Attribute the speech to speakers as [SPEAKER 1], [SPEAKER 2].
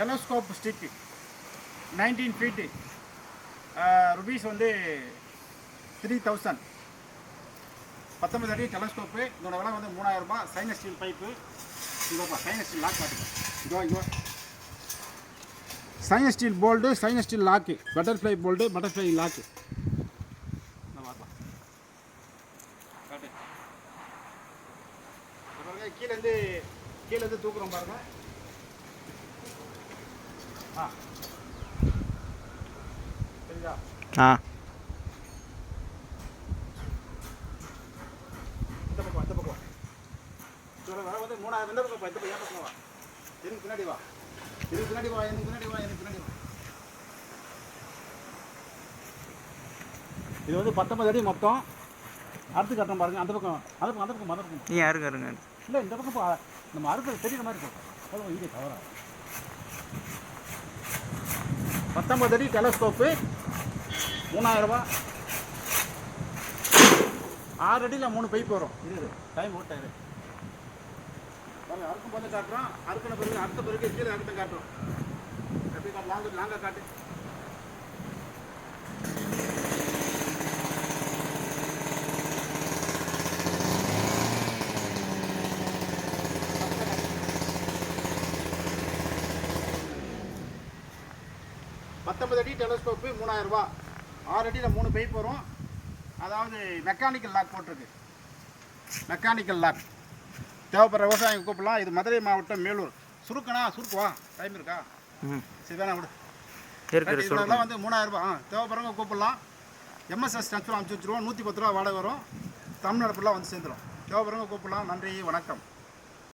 [SPEAKER 1] Telescope stick 19 feet rupees வந்து 3000. 19 அடி telescope. இதோட விலை வந்து 3000 ரூபாய். Stainless steel pipe. இதோப்பா சைனஸ் ஸ்டீல் லாக் பார்த்துக்கோ. இங்கே stainless steel bolt, stainless steel lock, butterfly bolt, butterfly lock. கீழேருந்து தூக்குறோம் பாருங்க. சரிங்களா? இந்த பக்கம் இதோட விலை வந்து 3000. இந்த பக்கம் இந்த பக்கம் வா. எனக்கு பின்னாடி வா. எனக்கு பின்னாடி வா. இது வந்து 19 அடி மொத்தம். அடுத்து கட்டுறோம் பாருங்க. அந்த பக்கம் நீ யாருங்க இருங்க. இல்லை இந்த பக்கம் நம்ம அறுக்கிறது தெரியுற மாதிரி இருக்கும். இது தவறா 19 அடி டெலஸ்கோப்பு 3000 ரூபாய். 6 அடியில் 3 பைப் வரும். இது டைம் ஓட்டாரு அறுக்கும் போது காட்டுறோம். அறுக்கின பிறகு அடுத்த பிறகு கீழே அடுத்த காட்டுறோம். எப்படி காட்டு? லாங்காக காட்டு. பத்தொன்பது அடி டெலஸ்கோப்பு 3000 ரூபாய். 6 அடியில் 3 பைப் வரும். அதாவது மெக்கானிக்கல் லாக் போட்டிருக்கு. மெக்கானிக்கல் லாக் தேவைப்படுற விவசாயம் கூப்பிடலாம். இது மதுரை மாவட்டம் மேலூர். சுருக்குவா டைம் இருக்கா? சரி வேணா விடு. இதெல்லாம் வந்து 3000 ரூபாய். தேவைப்படுறவங்க கூப்பிடலாம். எம்எஸ்எஸ் ட்ரான்ஸ்ஃபர் அனுப்பிச்சி வச்சுருவோம். 110 ரூபா வாடகை வரும். தமிழ்நாடு ஃபுல்லாக வந்து சேர்ந்துடும். தேவைப்படுறவங்க கூப்பிடலாம். நன்றி, வணக்கம்.